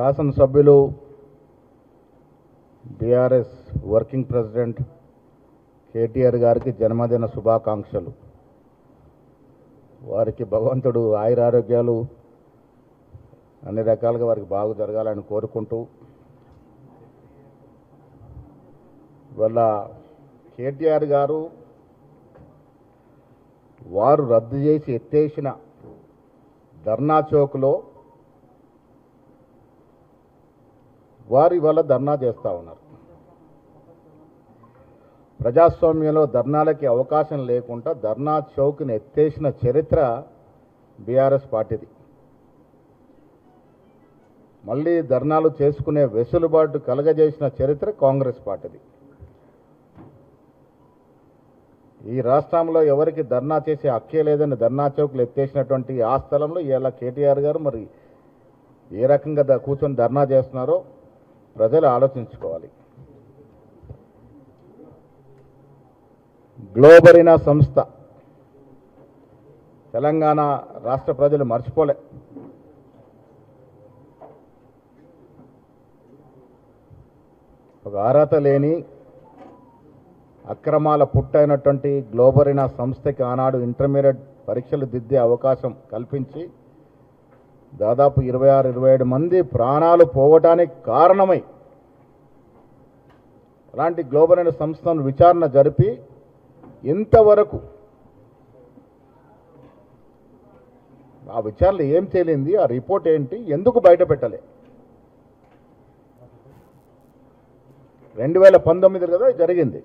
శాసనసభ్యులు BRS working president KTR గారికి జన్మదిన శుభాకాంక్షలు. వారికి భగవంతుడు ఆయురారోగ్యాలు అన్ని రకాలుగా వారికి బాగా జరగాలని కోరుకుంటూ, వాళ్ళ కేటీఆర్ గారు వారు రద్దు చేసి ఎత్తేసిన ధర్నా చౌక్లో వారు ఇవాళ ధర్నా చేస్తూ ఉన్నారు. ప్రజాస్వామ్యంలో ధర్నాలకి అవకాశం లేకుండా ధర్నా చౌక్ని ఎత్తేసిన చరిత్ర బీఆర్ఎస్ పార్టీది. మళ్ళీ ధర్నాలు చేసుకునే వెసులుబాటు కలగజేసిన చరిత్ర కాంగ్రెస్ పార్టీది. ఈ రాష్ట్రంలో ఎవరికి ధర్నా చేసే హక్కే లేదని ధర్నా చౌక్లు ఎత్తేసినటువంటి ఆ స్థలంలో ఇలా కేటీఆర్ గారు మరి ఏ రకంగా కూర్చొని ధర్నా చేస్తున్నారో ప్రజలు ఆలోచించుకోవాలి. గ్లోబరీనా సంస్థ తెలంగాణ రాష్ట్ర ప్రజలు మర్చిపోలే. ఒక అర్హత లేని అక్రమాల పుట్టైనటువంటి గ్లోబరీనా సంస్థకి ఆనాడు ఇంటర్మీడియట్ పరీక్షలు దిద్దే అవకాశం కల్పించి దాదాపు 26-27 మంది ప్రాణాలు పోవటానికి కారణమై అలాంటి గ్లోబరీనా సంస్థను విచారణ జరిపి ఇంతవరకు ఆ విచారణ ఏం తేలింది, ఆ రిపోర్ట్ ఏంటి, ఎందుకు బయట పెట్టలే? 2019 కదా జరిగింది.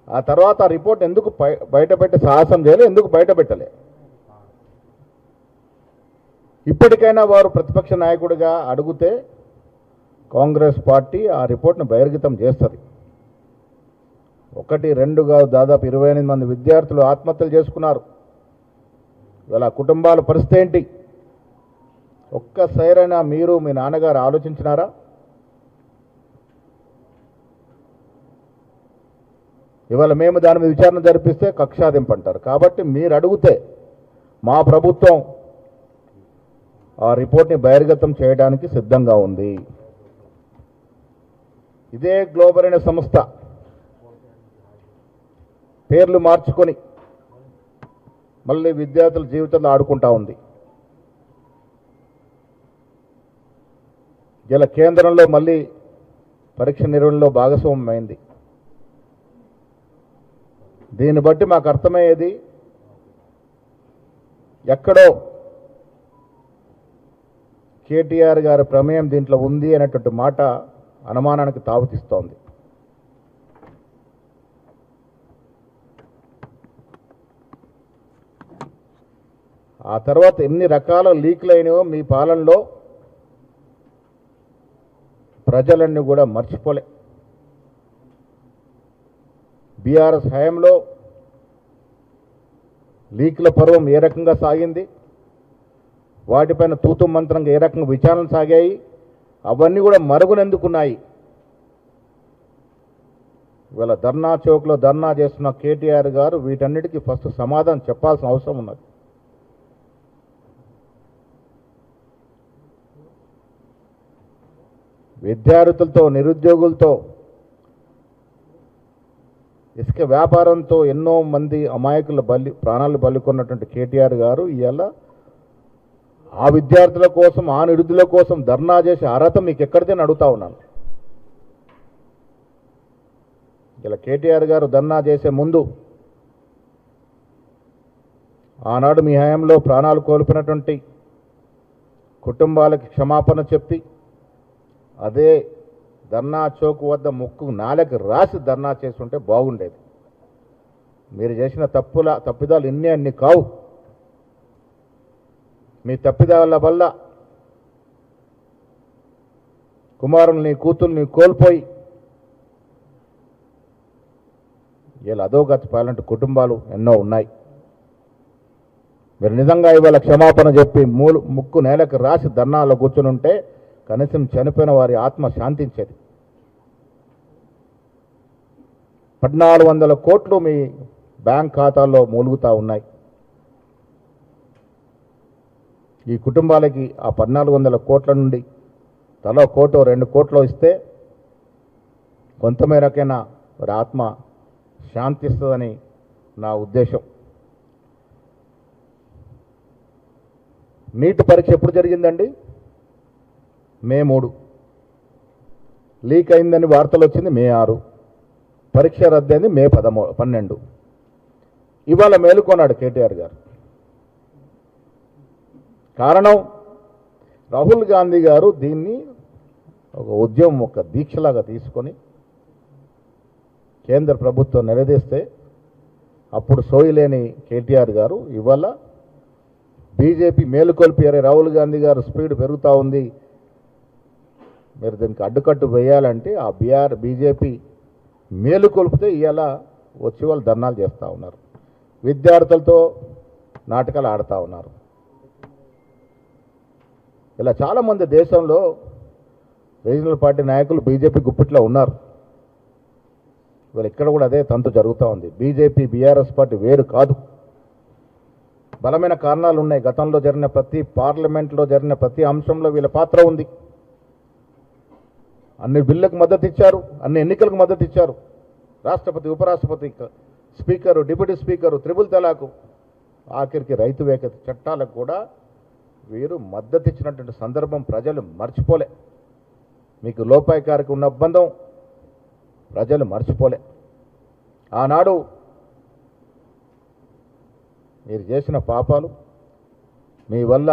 ఆ తర్వాత ఆ రిపోర్ట్ ఎందుకు బయట పెట్టే సాహసం చేయలే, ఎందుకు బయట పెట్టలే? ఇప్పటికైనా వారు ప్రతిపక్ష నాయకుడిగా అడిగితే కాంగ్రెస్ పార్టీ ఆ రిపోర్ట్ను బహిర్గతం చేస్తుంది. 1-2 దాదాపు 28 మంది విద్యార్థులు ఆత్మహత్యలు చేసుకున్నారు. ఇలా కుటుంబాల పరిస్థితి ఏంటి? ఒక్కసారైనా మీరు మీ నాన్నగారు ఆలోచించినారా? ఇవాళ మేము దాని మీద విచారణ జరిపిస్తే కక్షాదింపు అంటారు. కాబట్టి మీరు అడిగితే మా ప్రభుత్వం ఆ రిపోర్ట్ని బహిర్గతం చేయడానికి సిద్ధంగా ఉంది. ఇదే గ్లోబరీనా సంస్థ పేర్లు మార్చుకొని మళ్ళీ విద్యార్థుల జీవితంలో ఆడుకుంటా ఉంది. ఇలా కేంద్రంలో మళ్ళీ పరీక్ష నిర్వహణలో భాగస్వామ్యమైంది. దీన్ని బట్టి మాకు అర్థమయ్యేది ఎక్కడో కేటీఆర్ గారి ప్రమేయం దీంట్లో ఉంది అనేటువంటి మాట అనుమానానికి తావుతీస్తోంది. ఆ తర్వాత ఎన్ని రకాల లీక్లు అయినాయో మీ పాలనలో ప్రజలన్నీ కూడా మర్చిపోలే. బీఆర్ఎస్ హయాంలో లీక్ల పర్వం ఏ రకంగా సాగింది, వాటిపైన తూతు మంత్రంగా ఏ రకంగా విచారణలు సాగాయి, అవన్నీ కూడా మరుగునెందుకున్నాయి. ఇవాళ ధర్నా చౌక్లో ధర్నా చేస్తున్న కేటీఆర్ గారు వీటన్నిటికీ ఫస్ట్ సమాధానం చెప్పాల్సిన అవసరం ఉన్నది. విద్యార్థులతో, నిరుద్యోగులతో, ఇసుక వ్యాపారంతో ఎన్నో మంది అమాయకుల ప్రాణాలు బలికొన్నటువంటి కేటీఆర్ గారు ఇవాళ ఆ విద్యార్థుల కోసం, ఆ నిరుద్యుల కోసం ధర్నా చేసే అర్హత మీకు ఎక్కడితే అడుగుతా ఉన్నాను. ఇలా కేటీఆర్ గారు ధర్నా చేసే ముందు ఆనాడు మీ హయాంలో ప్రాణాలు కోల్పోయినటువంటి కుటుంబాలకి క్షమాపణ చెప్పి అదే ధర్నా చౌక్ వద్ద ముక్కు నాలుగు రాసి ధర్నా చేస్తుంటే బాగుండేది. మీరు చేసిన తప్పిదాలు అన్ని కావు. మీ తప్పిదాల వల్ల కుమారుల్ని, కూతుల్ని కోల్పోయి ఇలా అధోగతి పాలంటి కుటుంబాలు ఎన్నో ఉన్నాయి. మీరు నిజంగా ఇవాళ క్షమాపణ చెప్పి ముక్కు నేలకు రాసి ధర్నాలో కూర్చుని ఉంటే కనీసం చనిపోయిన వారి ఆత్మ శాంతించేది. 1400 కోట్లు మీ బ్యాంక్ ఖాతాల్లో మూలుగుతూ ఉన్నాయి. ఈ కుటుంబాలకి ఆ 1400 కోట్ల నుండి తలో కోటో 2 కోట్లో ఇస్తే కొంతమేరకైనా వారి ఆత్మ శాంతిస్తుందని నా ఉద్దేశం. నీట్ పరీక్ష ఎప్పుడు జరిగిందండి? మే 3. లీక్ అయిందని వార్తలు వచ్చింది మే 6. పరీక్ష రద్దయింది మే 12. ఇవాళ మేలుకొన్నాడు కేటీఆర్ గారు. కారణం రాహుల్ గాంధీ గారు దీన్ని ఒక ఉద్యమం, ఒక దీక్షలాగా తీసుకొని కేంద్ర ప్రభుత్వం నిలదీస్తే అప్పుడు సోయిలేని కేటీఆర్ గారు ఇవాళ బీజేపీ మేలుకొల్పారు. రాహుల్ గాంధీ గారు స్పీడ్ పెరుగుతూ ఉంది, మీరు దీనికి అడ్డుకట్టు వేయాలంటే ఆ బీజేపీ మేలుకొల్పితే ఇవాళ వచ్చి వాళ్ళు ధర్నాలు చేస్తూ ఉన్నారు, విద్యార్థులతో నాటకాలు ఆడుతూ ఉన్నారు. ఇలా చాలామంది దేశంలో రీజనల్ పార్టీ నాయకులు బీజేపీ గుప్పిట్లో ఉన్నారు. ఇవాళ ఇక్కడ కూడా అదే తంతు జరుగుతూ ఉంది. బీజేపీ బీఆర్ఎస్ పార్టీ వేరు కాదు. బలమైన కారణాలు ఉన్నాయి. గతంలో జరిగిన ప్రతి పార్లమెంట్లో జరిగిన ప్రతి అంశంలో వీళ్ళ పాత్ర ఉంది. అన్ని బిల్లులకు మద్దతు ఇచ్చారు, అన్ని ఎన్నికలకు మద్దతు ఇచ్చారు. రాష్ట్రపతి, ఉపరాష్ట్రపతి, స్పీకరు, డిప్యూటీ స్పీకరు, త్రిపుల్ తలాకు, ఆఖరికి రైతు వ్యతిరేక చట్టాలకు కూడా వీరు మద్దతు ఇచ్చినటువంటి సందర్భం ప్రజలు మర్చిపోలే. మీకు లోపాయికారికి ఉన్న ఒప్పందం ప్రజలు మర్చిపోలే. ఆనాడు మీరు చేసిన పాపాలు, మీ వల్ల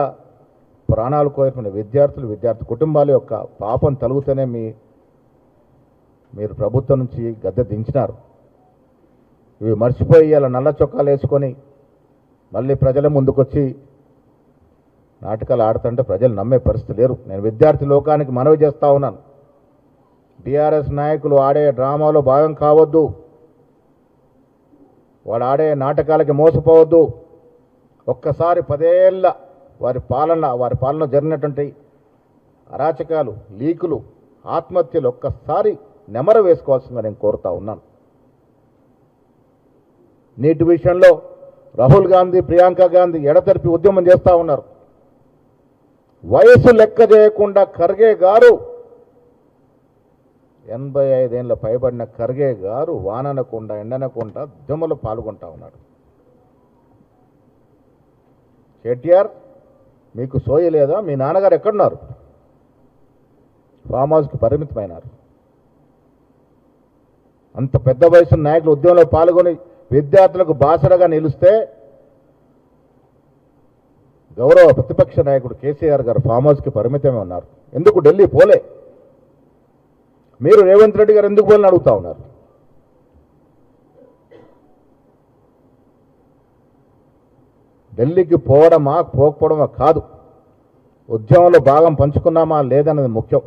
ప్రాణాలు కోల్పోయిన విద్యార్థి కుటుంబాల యొక్క పాపం తలుగుతూనే మీరు ప్రభుత్వం నుంచి గద్దె దించినారు. ఇవి మర్చిపోయి ఇలా నల్ల చొక్కాలు వేసుకొని మళ్ళీ ప్రజల ముందుకొచ్చి నాటకాలు ఆడుతుంటే ప్రజలు నమ్మే పరిస్థితి లేరు. నేను విద్యార్థి లోకానికి మనవి చేస్తూ ఉన్నాను, బీఆర్ఎస్ నాయకులు ఆడే డ్రామాలో భాగం కావద్దు, వాడు ఆడే నాటకాలకి మోసపోవద్దు. ఒక్కసారి 10 ఏళ్ళ వారి పాలన జరిగినటువంటి అరాచకాలు, లీకులు, ఆత్మహత్యలు ఒక్కసారి నెమరు వేసుకోవాల్సిందిగా నేను కోరుతా ఉన్నాను. నీటి విషయంలో రాహుల్ గాంధీ, ప్రియాంక గాంధీ ఎడతెరిపి ఉద్యమం చేస్తూ ఉన్నారు. వయసు లెక్క చేయకుండా ఖర్గే గారు, 85 ఏళ్ళ పైబడిన ఖర్గే గారు వాననకుండా ఎండనకుండా ఉద్యమంలో పాల్గొంటా ఉన్నాడు. కేటీఆర్ మీకు సోయి లేదా? మీ నాన్నగారు ఎక్కడున్నారు? ఫామ్ హౌస్కి పరిమితమైనారు. అంత పెద్ద వయసు నాయకులు ఉద్యమంలో పాల్గొని విద్యార్థులకు బాసరగా నిలిస్తే గౌరవ ప్రతిపక్ష నాయకుడు కేసీఆర్ గారు ఫామ్ హౌస్కి పరిమితమే ఉన్నారు. ఎందుకు ఢిల్లీ పోలే? మీరు రేవంత్ రెడ్డి గారు ఎందుకు పోలని అడుగుతా ఉన్నారు. ఢిల్లీకి పోవడమా పోకపోవడమా కాదు, ఉద్యమంలో భాగం పంచుకున్నామా లేదన్నది ముఖ్యం.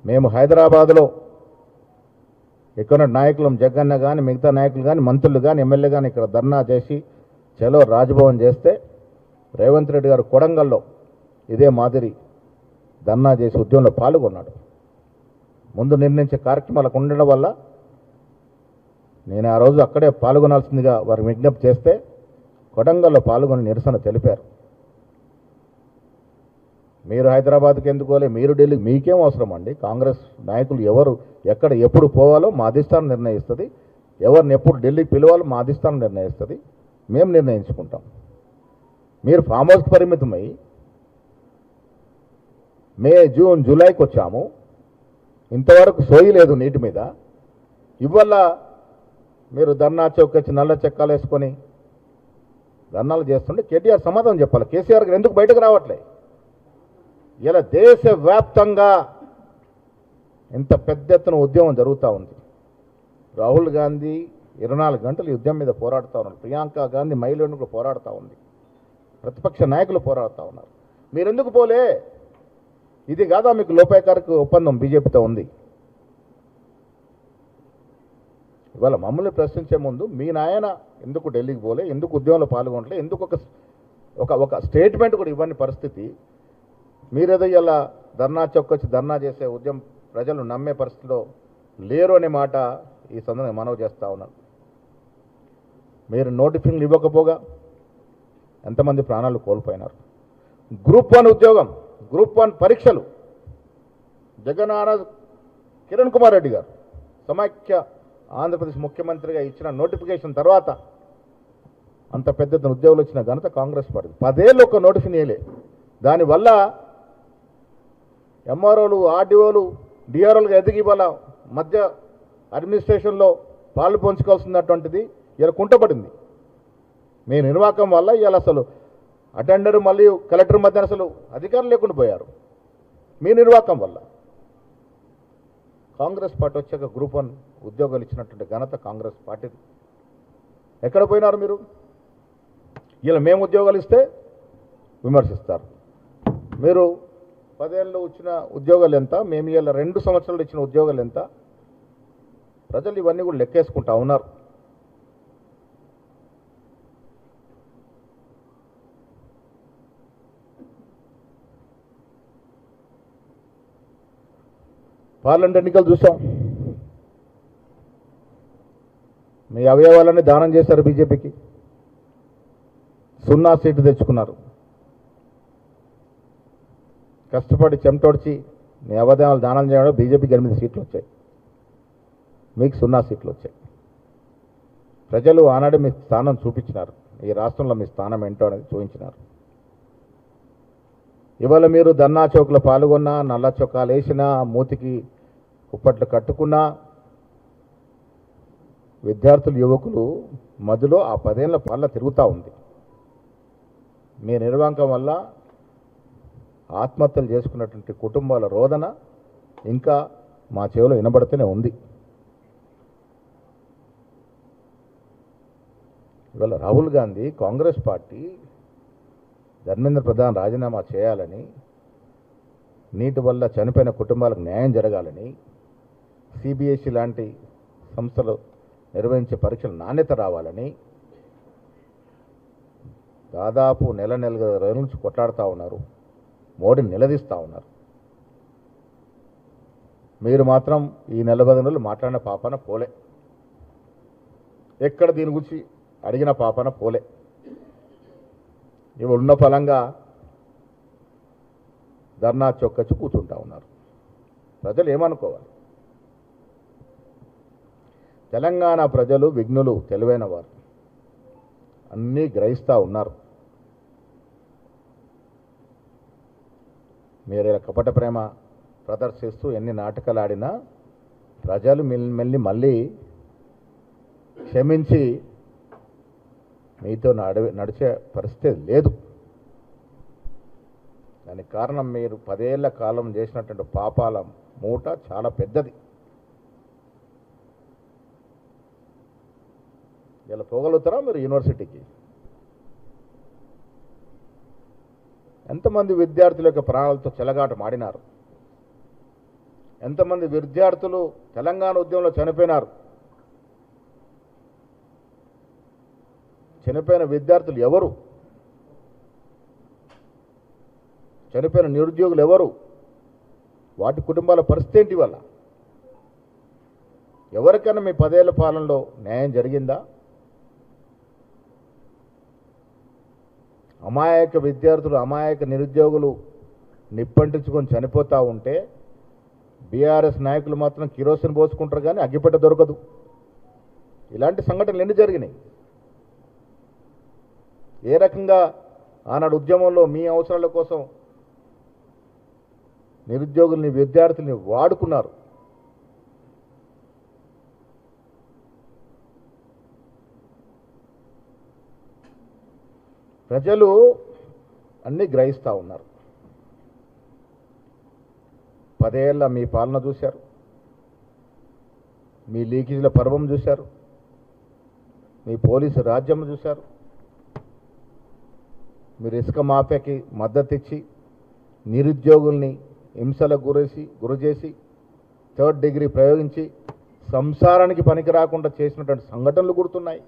మేము హైదరాబాద్లో ఇక్కడ నాయకులు, జగన్న కానీ, మిగతా నాయకులు కానీ, మంత్రులు కానీ, ఎమ్మెల్యే కానీ ఇక్కడ ధర్నా చేసి చలో రాజ్భవన్ చేస్తే రేవంత్ రెడ్డి గారు కొడంగల్లో ఇదే మాదిరి ధర్నా చేసి ఉద్యమంలో పాల్గొన్నాడు. ముందు నిర్ణయించే కార్యక్రమాలకు ఉండడం వల్ల నేను ఆ రోజు అక్కడే పాల్గొనాల్సిందిగా వారు విజ్ఞప్తి చేస్తే కొడంగల్లో పాల్గొని నిరసన తెలిపారు. మీరు హైదరాబాద్కి ఎందుకోలే, మీరు ఢిల్లీ, మీకేం అవసరం అండి? కాంగ్రెస్ నాయకులు ఎవరు ఎక్కడ ఎప్పుడు పోవాలో మా అధిష్టానం నిర్ణయిస్తుంది, ఎవరిని ఎప్పుడు ఢిల్లీకి పిలవాలో మా అధిష్టానం నిర్ణయిస్తుంది, మేము నిర్ణయించుకుంటాం. మీరు ఫామ్ హౌస్కి పరిమితమై మే, జూన్, జూలైకి వచ్చాము, ఇంతవరకు సోయి లేదు నీటి మీద. ఇవాళ మీరు ధర్నా చౌక్ వచ్చి నల్ల చెక్కాలు వేసుకొని ధర్నాలు చేస్తుంటే కేటీఆర్ సమాధానం చెప్పాలి. కేసీఆర్ గారు ఎందుకు బయటకు రావట్లే? ఇలా దేశవ్యాప్తంగా ఇంత పెద్ద ఎత్తున ఉద్యమం జరుగుతూ ఉంది. రాహుల్ గాంధీ 24 గంటలు ఈ ఉద్యమం మీద పోరాడుతూ ఉన్నారు. ప్రియాంక గాంధీ మహిళలు పోరాడుతూ ఉంది. ప్రతిపక్ష నాయకులు పోరాడుతూ ఉన్నారు. మీరెందుకు పోలే? ఇది కాదా మీకు లోపాయకారికి ఒప్పందం బీజేపీతో ఉంది? ఇవాళ మమ్మల్ని ప్రశ్నించే ముందు మీ నాయన ఎందుకు ఢిల్లీకి పోలే, ఎందుకు ఉద్యమంలో పాల్గొనలే, ఎందుకు ఒక స్టేట్మెంట్ కూడా ఇవ్వని పరిస్థితి. మీరేదో ఇలా ధర్నా చౌకొచ్చి ధర్నా చేసే ఉద్యమం ప్రజలు నమ్మే పరిస్థితిలో లేరు అనే మాట ఈ సందర్భంగా మనవి చేస్తూ ఉన్నాను. మీరు నోటిఫికేషన్ ఇవ్వకపోగా ఎంతమంది ప్రాణాలు కోల్పోయినారు. గ్రూప్ 1 ఉద్యోగం, గ్రూప్ 1 పరీక్షలు జగనాన కిరణ్ కుమార్ రెడ్డి గారు సమైక్య ఆంధ్రప్రదేశ్ ముఖ్యమంత్రిగా ఇచ్చిన నోటిఫికేషన్ తర్వాత అంత పెద్ద ఉద్యోగులు వచ్చిన ఘనత కాంగ్రెస్ పార్టీ. 10 ఏళ్ళు ఒక నోటిఫికేషన్ ఇవ్వలే. దానివల్ల ఎంఆర్ఓలు, ఆర్డీఓలు, డిఆర్ఓలుగా ఎదిగి వాళ్ళ మధ్య అడ్మినిస్ట్రేషన్లో పాలు పంచుకోవాల్సినటువంటిది ఇలా కుంటపడింది. మీ నిర్వాహకం వల్ల ఇవాళ అసలు అటెండర్ మరియు కలెక్టర్ మధ్య అసలు అధికారం లేకుండా పోయారు. మీ నిర్వాహకం వల్ల కాంగ్రెస్ పార్టీ వచ్చాక గ్రూప్ 1 ఉద్యోగాలు ఇచ్చినటువంటి ఘనత కాంగ్రెస్ పార్టీది. ఎక్కడ పోయినారు మీరు? ఇలా మేము ఉద్యోగాలు ఇస్తే విమర్శిస్తారు. మీరు 10 ఏళ్ళు ఇచ్చిన ఉద్యోగాలు ఎంత, మేము ఇలా 2 సంవత్సరాలు ఇచ్చిన ఉద్యోగాలు ఎంత? ప్రజలు ఇవన్నీ కూడా లెక్కేసుకుంటా ఉన్నారు. పార్లమెంట్ ఎన్నికలు చూసాం. మీ అవయవాలన్నీ దానం చేశారు బీజేపీకి. 0 సీట్లు తెచ్చుకున్నారు. కష్టపడి చెమటోడ్చి మీ అవయవాలు దానం చేయడం బీజేపీకి 8 సీట్లు వచ్చాయి, మీకు 0 సీట్లు వచ్చాయి. ప్రజలు ఆనాడు మీ స్థానం చూపించినారు. ఈ రాష్ట్రంలో మీ స్థానం ఏంటో అనేది చూపించినారు. ఇవాళ మీరు ధర్నా చౌక్లో పాల్గొన్నా, నల్ల చొక్కాలు వేసినా, మూతికి కుప్పట్లు కట్టుకున్నా విద్యార్థులు, యువకులు మధ్యలో ఆ 10 ఏళ్ల పాలన తిరుగుతూ ఉంది. మీ నిర్వాహకం వల్ల ఆత్మహత్యలు చేసుకున్నటువంటి కుటుంబాల రోదన ఇంకా మా చెవిలో వినబడుతూనే ఉంది. ఇవాళ రాహుల్ గాంధీ కాంగ్రెస్ పార్టీ ధర్మేంద్ర ప్రధాన్ రాజీనామా చేయాలని, నీటి వల్ల చనిపోయిన కుటుంబాలకు న్యాయం జరగాలని, సిబిఎస్ఈ లాంటి సంస్థలు నిర్వహించే పరీక్షల నాణ్యత రావాలని దాదాపు నెల రోజుల నుంచి కొట్లాడుతూ ఉన్నారు. మోడీని నిలదీస్తూ ఉన్నారు. మీరు మాత్రం ఈ 40 రోజులు మాట్లాడిన పాపన పోలే, ఎక్కడ దీని గురించి అడిగిన పాపన పోలే. ఇవి ఉన్న ఫలంగా ధర్నా చొక్కచ్చు కూర్చుంటా ఉన్నారు. ప్రజలు ఏమనుకోవాలి? తెలంగాణ ప్రజలు విఘ్నులు, తెలివైన వారు, అన్నీ గ్రహిస్తూ ఉన్నారు. మీరు ఇలా కపట ప్రేమ ప్రదర్శిస్తూ ఎన్ని నాటకాలు ఆడినా ప్రజలు మళ్ళీ క్షమించి మీతో నడిచే పరిస్థితి లేదు. దానికి కారణం మీరు 10 ఏళ్ల కాలం చేసినటువంటి పాపాల మూట చాలా పెద్దది. ఇలా పోగలుగుతారా మీరు? యూనివర్సిటీకి ఎంతమంది విద్యార్థుల యొక్క ప్రాణాలతో చెలగాట మాడినారు? ఎంతమంది విద్యార్థులు తెలంగాణ ఉద్యమంలో చనిపోయినారు? చనిపోయిన విద్యార్థులు ఎవరు? చనిపోయిన నిరుద్యోగులు ఎవరు? వాటి కుటుంబాల పరిస్థితి ఏంటి? వల్ల ఎవరికైనా మీ 10 ఏళ్ల పాలనలో న్యాయం జరిగిందా? అమాయక విద్యార్థులు, అమాయక నిరుద్యోగులు నిప్పంటించుకొని చనిపోతూ ఉంటే బీఆర్ఎస్ నాయకులు మాత్రం కిరోసిన్ పోసుకుంటారు, కానీ అగ్గిపెట్ట దొరకదు. ఇలాంటి సంఘటనలు ఎన్ని జరిగినాయి? ఏ రకంగా ఆనాడు ఉద్యమంలో మీ అవసరాల కోసం నిరుద్యోగుల్ని, విద్యార్థుల్ని వాడుకున్నారు? ప్రజలు అన్నీ గ్రహిస్తూ ఉన్నారు. 10 ఏళ్ల మీ పాలన చూశారు, మీ లీకేజీల పర్వం చూశారు, మీ పోలీసు రాజ్యం చూశారు. మీరు ఇసుక మాఫియాకి మద్దతు ఇచ్చి నిరుద్యోగుల్ని హింసలకు గురిచేసి 3rd డిగ్రీ ప్రయోగించి సంసారానికి పనికి రాకుండా చేసినటువంటి సంఘటనలు గుర్తున్నాయి.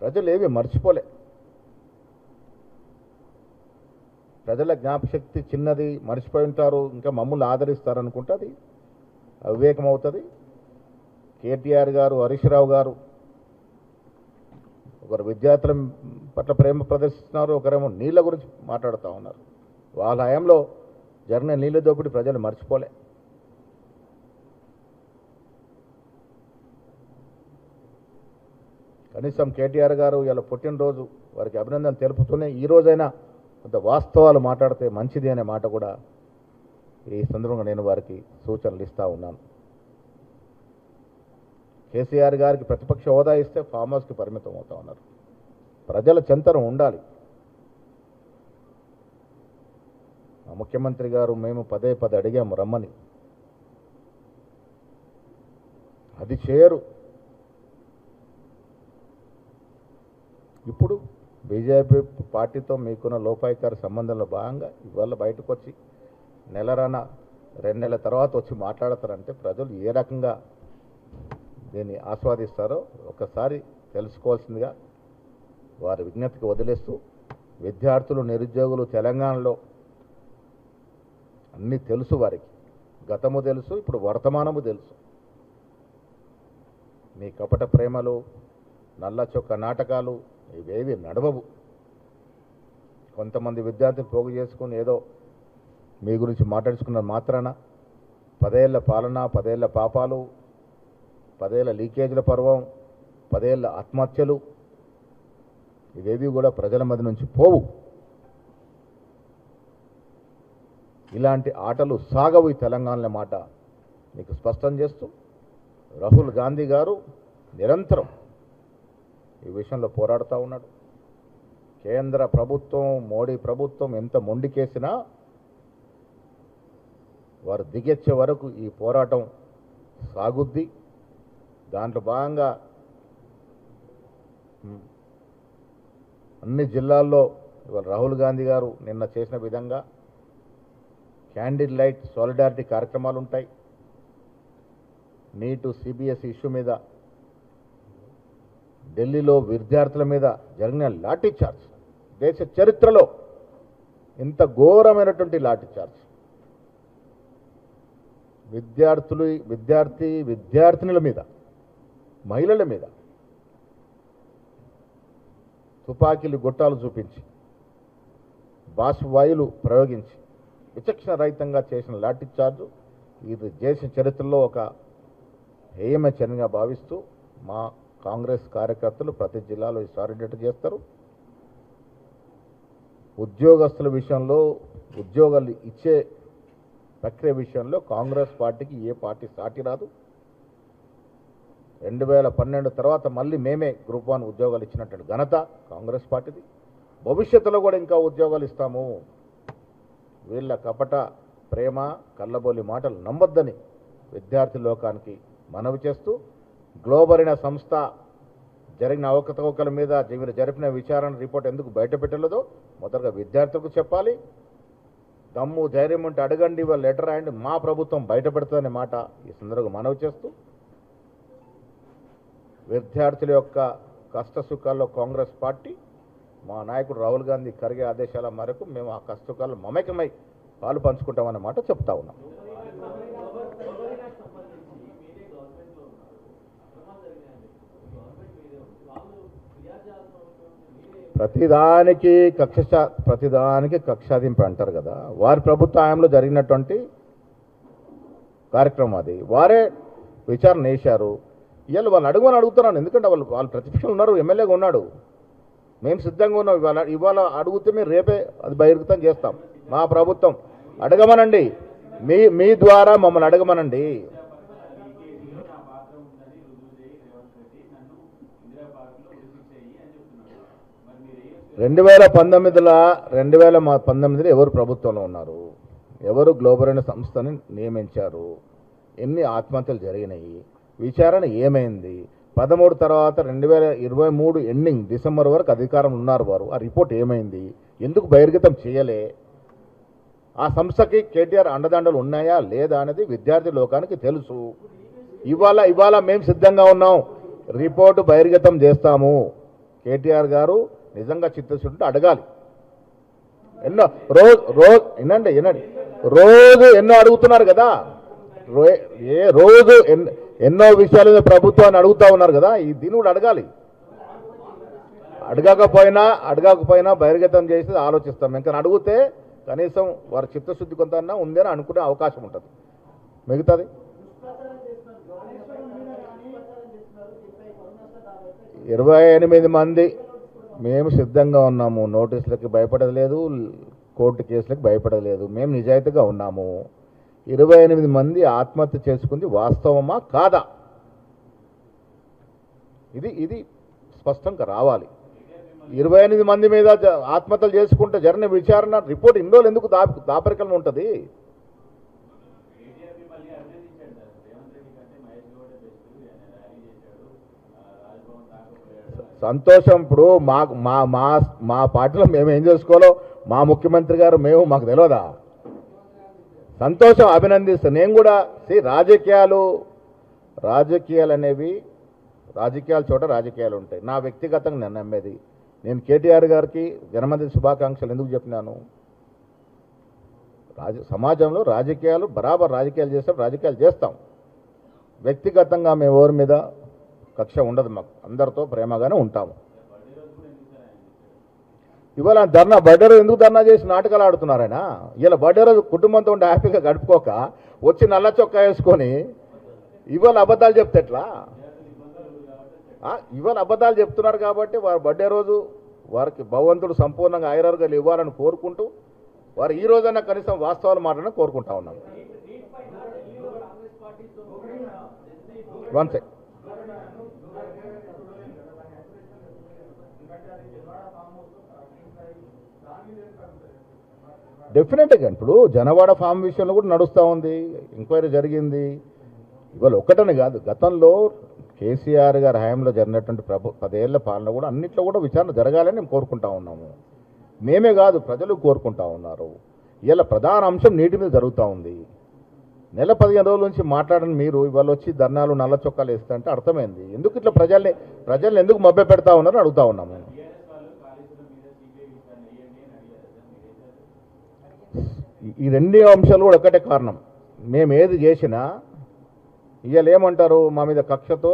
ప్రజలు ఏవి మర్చిపోలే. ప్రజల జ్ఞాపశక్తి చిన్నది, మర్చిపోయి ఉంటారు, ఇంకా మమ్మల్ని ఆదరిస్తారనుకుంటే అది అవివేకం అవుతుంది. కేటీఆర్ గారు, హరీష్ రావు గారు ఒకరు విద్యార్థుల పట్ల ప్రేమ ప్రదర్శిస్తున్నారు, ఒకరేమో నీళ్ళ గురించి మాట్లాడుతూ ఉన్నారు. వాళ్ళ హయాంలో జరిగిన నీళ్ళ దోపిడీ ప్రజలు మర్చిపోలే. కనీసం కేటీఆర్ గారు ఇలా పుట్టినరోజు వారికి అభినందన తెలుపుతూనే ఈ రోజైనా కొంత వాస్తవాలు మాట్లాడితే మంచిది అనే మాట కూడా ఈ సందర్భంగా నేను వారికి సూచనలు ఇస్తూ ఉన్నాను. కేసీఆర్ గారికి ప్రతిపక్ష హోదా ఇస్తే ఫామ్ హౌస్కి పరిమితం అవుతా ఉన్నారు. ప్రజల చెంతన ఉండాలి. మా ముఖ్యమంత్రి గారు మేము పదే అడిగాము రమ్మని, అది చేయరు. ఇప్పుడు బీజేపీ పార్టీతో మీకున్న లోపాయికారి సంబంధంలో భాగంగా ఇవాళ బయటకు వచ్చి నెలరాన 2 నెలల తర్వాత వచ్చి మాట్లాడతారంటే ప్రజలు ఏ రకంగా దీన్ని ఆస్వాదిస్తారో ఒకసారి తెలుసుకోవాల్సిందిగా వారి విజ్ఞప్తికి వదిలేస్తూ, విద్యార్థులు నిరుద్యోగులు తెలంగాణలో అన్నీ తెలుసు, వారికి గతము తెలుసు, ఇప్పుడు వర్తమానము తెలుసు. మీ కపట ప్రేమలు, నల్ల చొక్క నాటకాలు ఇవేవి నడవవు. కొంతమంది విద్యార్థులు పోగు చేసుకుని ఏదో మీ గురించి మాట్లాడుకున్న మాత్రాన 10 ఏళ్ల పాలన, 10 ఏళ్ల పాపాలు, 10 ఏళ్ల లీకేజీల పర్వం, 10 ఏళ్ల ఆత్మహత్యలు ఇవేవి కూడా ప్రజల మధ్య నుంచి పోవు. ఇలాంటి ఆటలు సాగవు ఈ తెలంగాణలో మాట మీకు స్పష్టం చేస్తూ, రాహుల్ గాంధీ గారు నిరంతరం ఈ విషయంలో పోరాడుతూ ఉన్నాడు. కేంద్ర ప్రభుత్వం, మోడీ ప్రభుత్వం ఎంత మొండికేసినా వారు దిగెచ్చే వరకు ఈ పోరాటం సాగుద్ది. దాంట్లో భాగంగా అన్ని జిల్లాల్లో ఇవాళ రాహుల్ గాంధీ గారు నిన్న చేసిన విధంగా క్యాండిల్ లైట్ సాలిడారిటీ కార్యక్రమాలు ఉంటాయి. నీటు సిబిఎస్ఈ ఇష్యూ మీద ఢిల్లీలో విద్యార్థుల మీద జరిగిన లాఠీ చార్జ్ దేశ చరిత్రలో ఇంత ఘోరమైనటువంటి లాఠీ చార్జ్. విద్యార్థినుల మీద, మహిళల మీద తుపాకీలు గొట్టాలు చూపించి, బాష్పవాయువులు ప్రయోగించి విచక్షణ రహితంగా చేసిన లాఠీ చార్జు ఇది దేశ చరిత్రలో ఒక హేయమైన చర్యగా భావిస్తూ మా కాంగ్రెస్ కార్యకర్తలు ప్రతి జిల్లాలో ఈ సాలిడేట్ చేస్తారు. ఉద్యోగస్తుల విషయంలో, ఉద్యోగాలు ఇచ్చే ప్రక్రియ విషయంలో కాంగ్రెస్ పార్టీకి ఏ పార్టీ సాటి రాదు. 2012 తర్వాత మళ్ళీ మేమే గ్రూప్ 1 ఉద్యోగాలు ఇచ్చినట్టు ఘనత కాంగ్రెస్ పార్టీది. భవిష్యత్తులో కూడా ఇంకా ఉద్యోగాలు ఇస్తాము. వీళ్ళ కపట ప్రేమ, కళ్ళబోలి మాటలు నమ్మొద్దని విద్యార్థి లోకానికి మనవి చేస్తూ, గ్లోబల్ సంస్థ జరిగిన అవకతవకల మీద జరిపిన విచారణ రిపోర్ట్ ఎందుకు బయట పెట్టలేదో మొదటగా విద్యార్థులకు చెప్పాలి. దమ్ము ధైర్యం ఉంటే అడగండి, వాళ్ళ లెటర్ రాయండి, మా ప్రభుత్వం బయట పెడుతుందనే మాట ఈ సందర్భంగా మనవి చేస్తూ, విద్యార్థుల యొక్క కష్ట సుఖాల్లో కాంగ్రెస్ పార్టీ, మా నాయకుడు రాహుల్ గాంధీ ఖర్గే ఆదేశాల మేరకు మేము ఆ కష్ట సుఖాల్లో మమేకమై పాలు పంచుకుంటామన్న మాట చెప్తా ఉన్నాం. ప్రతిదానికి కక్షాదింపు అంటారు కదా, వారి ప్రభుత్వ హయాంలో జరిగినటువంటి కార్యక్రమం అది. వారే విచారణ వేశారు. ఇవాళ వాళ్ళు అడుగుతున్నాను, ఎందుకంటే వాళ్ళు ప్రతిపక్షంలో ఉన్నారు, ఎమ్మెల్యేగా ఉన్నాడు. మేము సిద్ధంగా ఉన్నాం. ఇవాళ అడిగితే మేము రేపే అది బహిర్గతం చేస్తాం. మా ప్రభుత్వం అడగమనండి, మీ ద్వారా మమ్మల్ని అడగమనండి. 2019లో ఎవరు ప్రభుత్వంలో ఉన్నారు, ఎవరు గ్లోబల్ సంస్థని నియమించారు, ఎన్ని ఆత్మహత్యలు జరిగినాయి, విచారణ ఏమైంది, 13 తర్వాత 2023 ఎండింగ్ డిసెంబర్ వరకు అధికారం ఉన్నారు వారు, ఆ రిపోర్ట్ ఏమైంది, ఎందుకు బహిర్గతం చేయలే, ఆ సంస్థకి కేటీఆర్ అండదండలు ఉన్నాయా లేదా అనేది విద్యార్థి లోకానికి తెలుసు. ఇవాళ మేము సిద్ధంగా ఉన్నాం, రిపోర్టు బహిర్గతం చేస్తాము. కేటీఆర్ గారు నిజంగా చిత్తశుద్ధి అడగాలి. వినండి రోజు ఎన్నో అడుగుతున్నారు కదా, రోజు ఎన్నో విషయాలు ప్రభుత్వాన్ని అడుగుతా ఉన్నారు కదా, దీన్ని కూడా అడగాలి. అడగకపోయినా బహిర్గతం చేసి ఆలోచిస్తాం. ఇంకా అడిగితే కనీసం వారి చిత్తశుద్ధి కొంత ఉందని అనుకునే అవకాశం ఉంటుంది. మిగతాది 28 మంది మేము సిద్ధంగా ఉన్నాము. నోటీసులకి భయపడలేదు, కోర్టు కేసులకు భయపడలేదు. మేము నిజాయితీగా ఉన్నాము. 28 మంది ఆత్మహత్య చేసుకుంది వాస్తవమా కాదా? ఇది స్పష్టంగా రావాలి. 28 మంది మీద ఆత్మహత్యలు చేసుకుంటే జరిగిన విచారణ రిపోర్ట్ ఇన్ని రోజులు ఎందుకు దాపరికలను ఉంటుంది? సంతోషం. ఇప్పుడు మా పార్టీలో మేము ఏం చేసుకోవాలో మా ముఖ్యమంత్రి గారు మాకు తెలియదా? సంతోషం, అభినందిస్తాను. నేను కూడా రాజకీయాలు అనేవి రాజకీయాల చోట రాజకీయాలు ఉంటాయి. నా వ్యక్తిగతంగా నేను నమ్మేది, నేను కేటీఆర్ గారికి జన్మదిన శుభాకాంక్షలు ఎందుకు చెప్పినాను? సమాజంలో రాజకీయాలు బరాబర్ రాజకీయాలు చేస్తాం. వ్యక్తిగతంగా మేము ఎవరి మీద కక్ష ఉండదు. మాకు అందరితో ప్రేమగానే ఉంటాము. ఇవాళ బర్త్డే రోజు ఎందుకు ధర్నా చేసి నాటకాలు ఆడుతున్నారైనా? ఇలా బర్త్డే రోజు కుటుంబంతో ఉండి హ్యాపీగా గడుపుకోక వచ్చి నల్ల చొక్కా వేసుకొని ఇవాళ అబద్ధాలు చెప్తే ఎట్లా? ఇవాళ అబద్ధాలు చెప్తున్నారు కాబట్టి వారి బర్త్డే రోజు వారికి భగవంతుడు సంపూర్ణంగా ఆయురారోగ్యాలు ఇవ్వాలని కోరుకుంటూ వారు ఈ రోజైనా కనీసం వాస్తవాలు మాట్లాడని కోరుకుంటా ఉన్నాను. One second. డెఫినెట్గా ఇప్పుడు జనవాడ ఫామ్ విషయంలో కూడా నడుస్తూ ఉంది, ఎంక్వైరీ జరిగింది. ఇవాళ ఒక్కటని కాదు, గతంలో కేసీఆర్ గారి హయాంలో జరిగినటువంటి 10 ఏళ్ల పాలన కూడా అన్నింటిలో కూడా విచారణ జరగాలని మేము కోరుకుంటా ఉన్నాము. మేమే కాదు, ప్రజలు కోరుకుంటా ఉన్నారు. ఇలా ప్రధాన అంశం నీటి మీద జరుగుతూ ఉంది. నెల 15 రోజుల నుంచి మాట్లాడని మీరు ఇవాళ వచ్చి ధర్నాలు నల్ల చొక్కాలు వేస్తా అంటే అర్థమైంది. ఎందుకు ఇట్లా ప్రజల్ని ఎందుకు మభ్య పెడతా ఉన్నారని అడుగుతా ఉన్నాము. ఈ 2 అంశాలు కూడా ఒకటే కారణం. మేము ఏది చేసినా ఇవాళ ఏమంటారు, మా మీద కక్షతో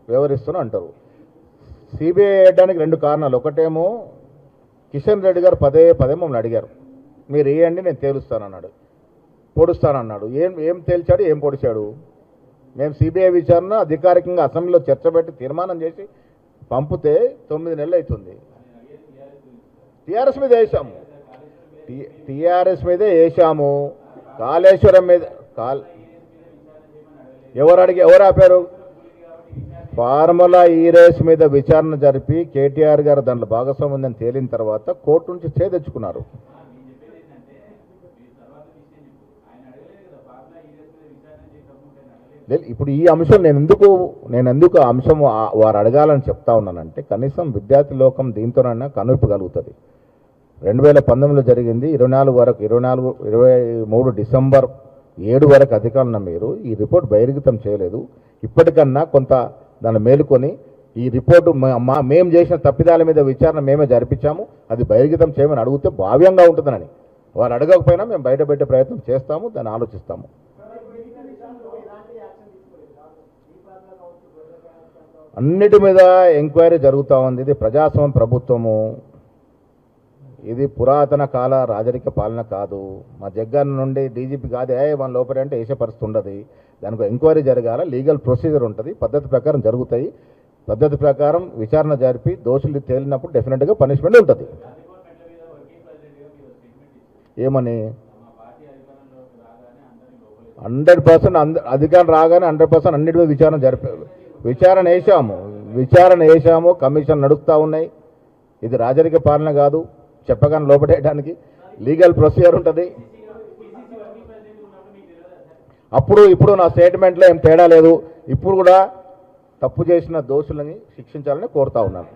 వ్యవహరిస్తున్నా అంటారు. సిబిఐ వేయడానికి 2 కారణాలు. ఒకటేమో కిషన్ రెడ్డి గారు పదే మమ్మల్ని అడిగారు, మీరు వేయండి నేను తేలుస్తానన్నాడు, పొడుస్తానన్నాడు. ఏం తేల్చాడు, ఏం పొడిచాడు? మేము సిబిఐ విచారణ అధికారికంగా అసెంబ్లీలో చర్చ పెట్టి తీర్మానం చేసి పంపితే 9 నెలలు అవుతుంది. టీఆర్ఎస్ మీద వేసాము. కాళేశ్వరం మీద ఎవరు ఆపారు? ఫార్ములా ఈ రేస్ మీద విచారణ జరిపి కేటీఆర్ గారు దాంట్లో భాగస్వామ్యం ఉందని తేలిన తర్వాత కోర్టు నుంచి స్టే తెచ్చుకున్నారు. ఇప్పుడు ఈ అంశం నేను ఎందుకు ఆ అంశం వారు అడగాలని చెప్తా ఉన్నానంటే కనీసం విద్యార్థి లోకం దీంతోనైనా కనువిప్పగలుగుతుంది. 2019లో జరిగింది, 23 డిసెంబర్ 7 వరకు అధికారులను మీరు ఈ రిపోర్ట్ బహిర్గతం చేయలేదు. ఇప్పటికన్నా కొంత దాన్ని మేలుకొని ఈ రిపోర్టు మేము చేసిన తప్పిదాల మీద విచారణ మేమే జరిపించాము, అది బహిర్గతం చేయమని అడిగితే భావ్యంగా ఉంటుందని. వారు అడగకపోయినా మేము బయటపెట్టే ప్రయత్నం చేస్తాము, దాన్ని ఆలోచిస్తాము. అన్నిటి మీద ఎంక్వైరీ జరుగుతూ ఉంది. ఇది ప్రజాస్వామ్య ప్రభుత్వము, ఇది పురాతన కాల రాజరిక పాలన కాదు. మా జగన్ నుండి డీజీపీ కాదు మన లోపల అంటే వేసే పరిస్థితి ఉండదు. దానికి ఎంక్వైరీ జరగాల, లీగల్ ప్రొసీజర్ ఉంటుంది, పద్ధతి ప్రకారం జరుగుతాయి. పద్ధతి ప్రకారం విచారణ జరిపి దోషులు తేలినప్పుడు డెఫినెట్గా పనిష్మెంట్ ఉంటుంది. ఏమని 100% అధికారం రాగానే 100% అన్నిటి మీద విచారణ వేసాము. కమిషన్ నడుస్తూ ఉన్నాయి. ఇది రాజరిక పాలన కాదు, చెప్పగానే లోపడేయడానికి లీగల్ ప్రొసీజర్ ఉంటుంది. ఇప్పుడు నా స్టేట్మెంట్లో ఏం తేడా లేదు. ఇప్పుడు కూడా తప్పు చేసిన దోషులని శిక్షించాలని కోరుతా ఉన్నాను.